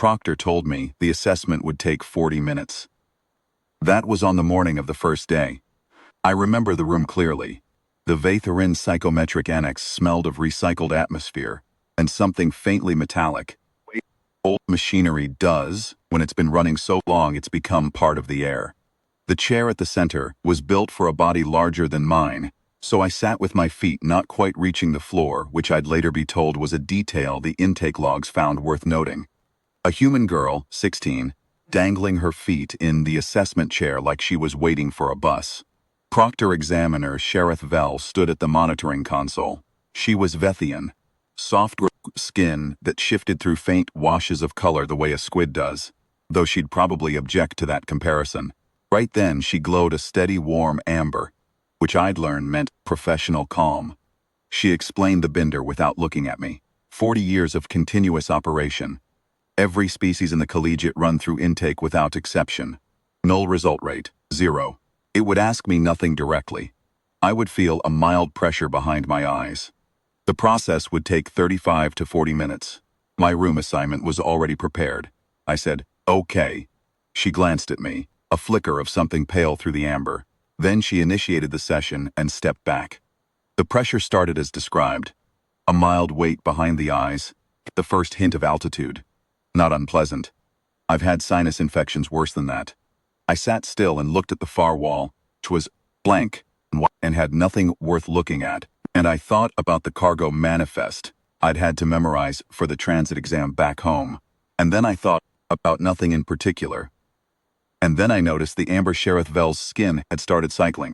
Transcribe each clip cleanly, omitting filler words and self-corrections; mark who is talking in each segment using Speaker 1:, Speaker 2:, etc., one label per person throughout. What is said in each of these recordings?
Speaker 1: proctor told me the assessment would take 40 minutes. That was on the morning of the first day. I remember the room clearly. The Vatharin psychometric annex smelled of recycled atmosphere and something faintly metallic. Old machinery does, when it's been running so long it's become part of the air. The chair at the center was built for a body larger than mine, so I sat with my feet not quite reaching the floor, which I'd later be told was a detail the intake logs found worth noting. A human girl, 16, dangling her feet in the assessment chair like she was waiting for a bus. Proctor-examiner Sheriff Vell stood at the monitoring console. She was Vethian, soft skin that shifted through faint washes of color the way a squid does, though she'd probably object to that comparison. Right then she glowed a steady warm amber, which I'd learned meant professional calm. She explained the binder without looking at me. 40 years of continuous operation. Every species in the collegiate run through intake without exception. Null result rate, 0. It would ask me nothing directly. I would feel a mild pressure behind my eyes. The process would take 35 to 40 minutes. My room assignment was already prepared. I said, "Okay." She glanced at me, a flicker of something pale through the amber. Then she initiated the session and stepped back. The pressure started as described. A mild weight behind the eyes, the first hint of altitude. Not unpleasant. I've had sinus infections worse than that. I sat still and looked at the far wall, which was blank and had nothing worth looking at, and I thought about the cargo manifest I'd had to memorize for the transit exam back home. And then I thought about nothing in particular. And then I noticed the amber Sheriff Vell's skin had started cycling.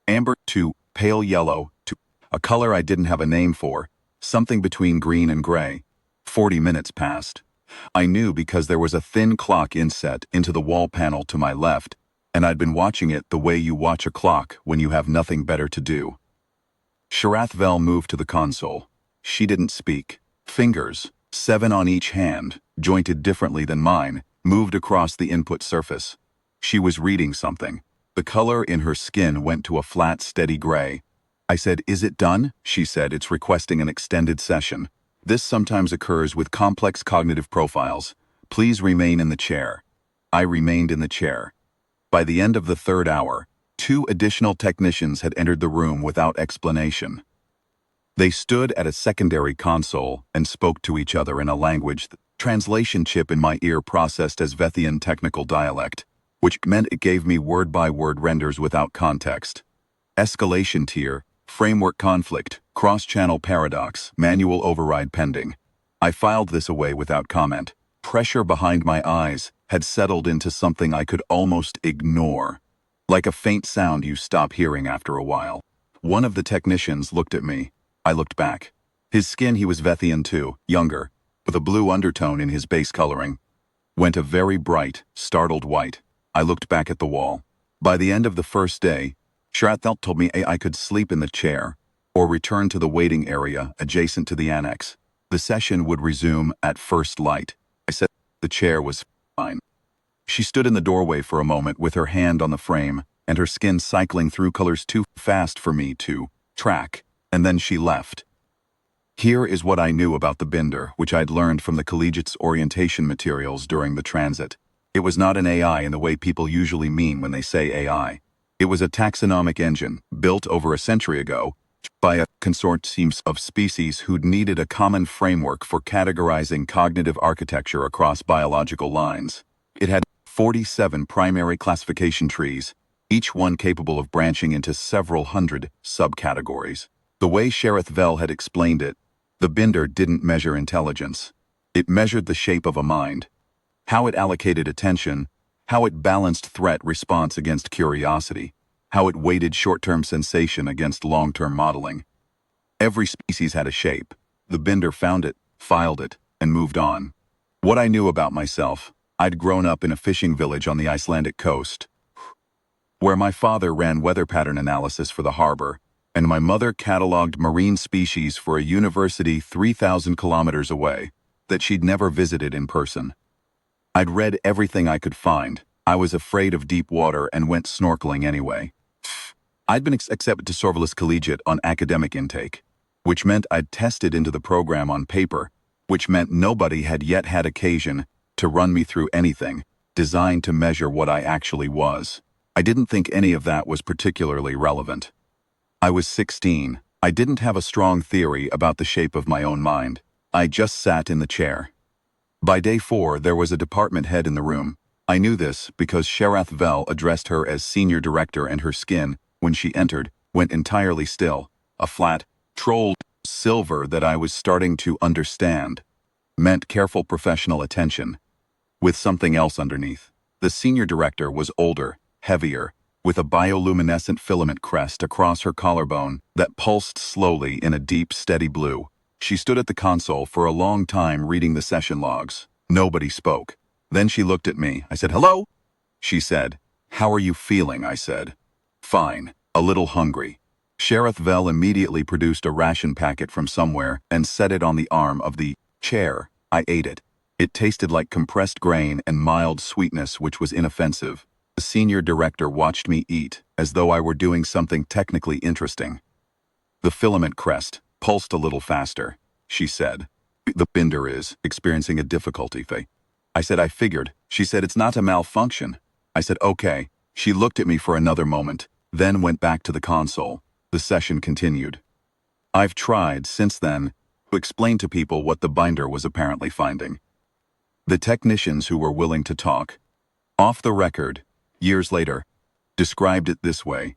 Speaker 1: Amber to pale yellow to a color I didn't have a name for, something between green and gray. 40 minutes passed. I knew because there was a thin clock inset into the wall panel to my left, and I'd been watching it the way you watch a clock when you have nothing better to do. Sheriff Vell moved to the console. She didn't speak. Fingers, 7 on each hand, jointed differently than mine, moved across the input surface. She was reading something. The color in her skin went to a flat, steady gray. I said, "Is it done?" She said, "It's requesting an extended session. This sometimes occurs with complex cognitive profiles. Please remain in the chair." I remained in the chair. By the end of the third hour, 2 additional technicians had entered the room without explanation. They stood at a secondary console and spoke to each other in a language the translation chip in my ear processed as Vethian technical dialect, which meant it gave me word-by-word renders without context. Escalation tier, framework conflict, cross-channel paradox, manual override pending. I filed this away without comment. Pressure behind my eyes had settled into something I could almost ignore. Like a faint sound you stop hearing after a while. One of the technicians looked at me. I looked back. His skin, he was Vethian too, younger, with a blue undertone in his base coloring. Went a very bright, startled white. I looked back at the wall. By the end of the first day, Sheriff Vell told me I could sleep in the chair or return to the waiting area adjacent to the annex. The session would resume at first light. I said the chair was fine. She stood in the doorway for a moment with her hand on the frame and her skin cycling through colors too fast for me to track, and then she left. Here is what I knew about the binder, which I'd learned from the collegiate's orientation materials during the transit. It was not an AI in the way people usually mean when they say AI. It was a taxonomic engine, built over a century ago by a consortium of species who'd needed a common framework for categorizing cognitive architecture across biological lines. It had 47 primary classification trees, each one capable of branching into several hundred subcategories. The way Sheriff Vell had explained it, the binder didn't measure intelligence. It measured the shape of a mind, how it allocated attention, how it balanced threat response against curiosity, how it weighted short-term sensation against long-term modeling. Every species had a shape. The binder found it, filed it, and moved on. What I knew about myself: I'd grown up in a fishing village on the Icelandic coast, where my father ran weather pattern analysis for the harbor, and my mother cataloged marine species for a university 3,000 kilometers away that she'd never visited in person. I'd read everything I could find. I was afraid of deep water and went snorkeling anyway. I'd been accepted to Sorvelis Collegiate on academic intake, which meant I'd tested into the program on paper, which meant nobody had yet had occasion to run me through anything, designed to measure what I actually was. I didn't think any of that was particularly relevant. I was 16. I didn't have a strong theory about the shape of my own mind. I just sat in the chair. By day 4, there was a department head in the room. I knew this because Sheriff Vel addressed her as senior director, and her skin, when she entered, went entirely still. A flat, trolled silver that I was starting to understand meant careful professional attention, with something else underneath. The senior director was older, heavier, with a bioluminescent filament crest across her collarbone that pulsed slowly in a deep, steady blue. She stood at the console for a long time reading the session logs. Nobody spoke. Then she looked at me. I said, "Hello?" She said, "How are you feeling?" I said, "Fine, a little hungry." Sheriff Vel immediately produced a ration packet from somewhere and set it on the arm of the chair. I ate it. It tasted like compressed grain and mild sweetness, which was inoffensive. The senior director watched me eat, as though I were doing something technically interesting. The filament crest pulsed a little faster. She said, "The binder is experiencing a difficulty, Faye." I said, "I figured." She said, "It's not a malfunction." I said, "Okay." She looked at me for another moment, then went back to the console. The session continued. I've tried, since then, to explain to people what the binder was apparently finding. The technicians who were willing to talk, off the record, years later, described it this way.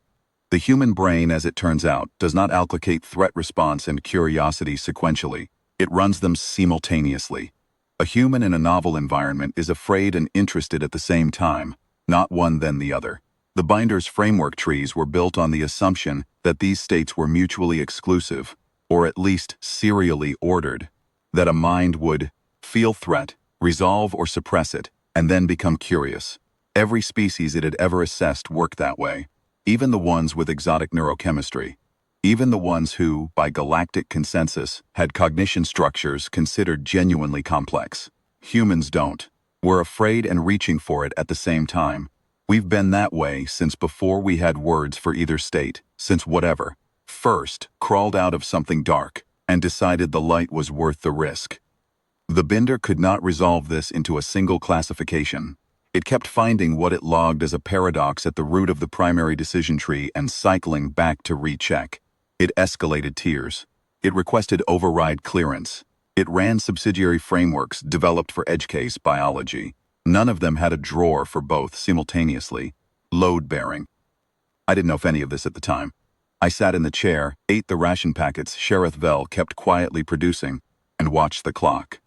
Speaker 1: The human brain, as it turns out, does not allocate threat response and curiosity sequentially. It runs them simultaneously. A human in a novel environment is afraid and interested at the same time, not one then the other. The binder's framework trees were built on the assumption that these states were mutually exclusive, or at least serially ordered, that a mind would feel threat, resolve or suppress it, and then become curious. Every species it had ever assessed worked that way, even the ones with exotic neurochemistry, even the ones who, by galactic consensus, had cognition structures considered genuinely complex. Humans don't. We're afraid and reaching for it at the same time. We've been that way since before we had words for either state, since whatever first crawled out of something dark and decided the light was worth the risk. The binder could not resolve this into a single classification. It kept finding what it logged as a paradox at the root of the primary decision tree and cycling back to recheck. It escalated tiers. It requested override clearance. It ran subsidiary frameworks developed for edge case biology. None of them had a drawer for both simultaneously. Load-bearing. I didn't know of any of this at the time. I sat in the chair, ate the ration packets Sheriff Vel kept quietly producing, and watched the clock.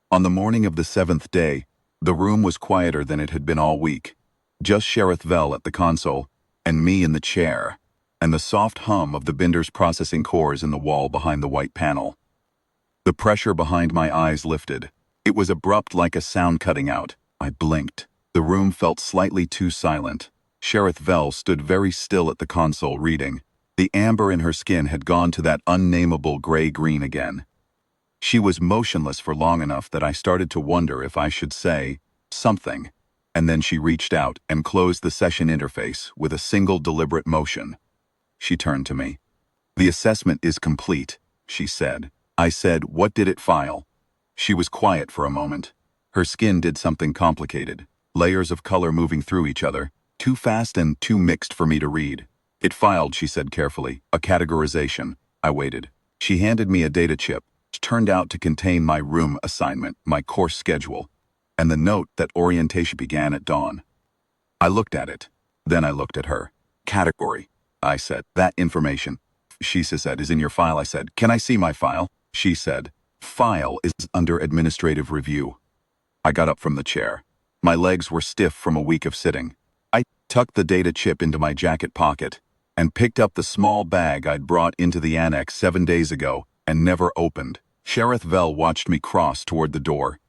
Speaker 1: On the morning of the 7th day, the room was quieter than it had been all week. Just Sheriff Vel at the console, and me in the chair, and the soft hum of the binder's processing cores in the wall behind the white panel. The pressure behind my eyes lifted. It was abrupt, like a sound cutting out. I blinked. The room felt slightly too silent. Sheriff Vel stood very still at the console reading. The amber in her skin had gone to that unnameable gray-green again. She was motionless for long enough that I started to wonder if I should say something, and then she reached out and closed the session interface with a single deliberate motion. She turned to me. "The assessment is complete," she said. I said, "What did it file?" She was quiet for a moment. Her skin did something complicated, layers of color moving through each other, too fast and too mixed for me to read. "It filed," she said carefully, "a categorization." I waited. She handed me a data chip, which turned out to contain my room assignment, my course schedule, and the note that orientation began at dawn. I looked at it. Then I looked at her. "Category," I said. "That information," she said, "is in your file." I said, "Can I see my file?" She said, "File is under administrative review." I got up from the chair. My legs were stiff from a week of sitting. I tucked the data chip into my jacket pocket and picked up the small bag I'd brought into the annex 7 days ago and never opened. Sheriff Vel watched me cross toward the door.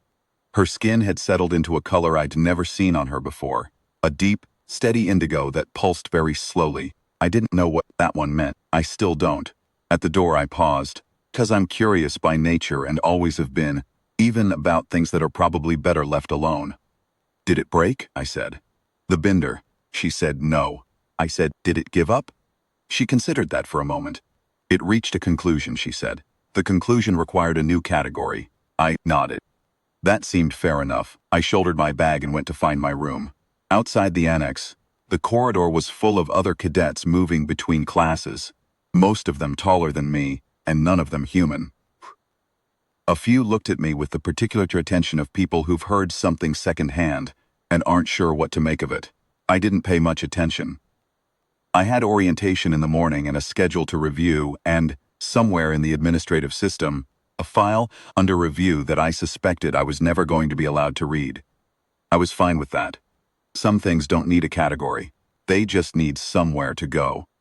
Speaker 1: Her skin had settled into a color I'd never seen on her before, a deep, steady indigo that pulsed very slowly. I didn't know what that one meant. I still don't. At the door I paused. "'Cause I'm curious by nature and always have been, even about things that are probably better left alone." "Did it break?" I said. "The binder." She said, "No." I said, "Did it give up?" She considered that for a moment. "It reached a conclusion," she said. "The conclusion required a new category." I nodded. That seemed fair enough. I shouldered my bag and went to find my room. Outside the annex, the corridor was full of other cadets moving between classes, most of them taller than me, and none of them human. A few looked at me with the particular attention of people who've heard something secondhand and aren't sure what to make of it. I didn't pay much attention. I had orientation in the morning and a schedule to review and, somewhere in the administrative system, a file under review that I suspected I was never going to be allowed to read. I was fine with that. Some things don't need a category. They just need somewhere to go.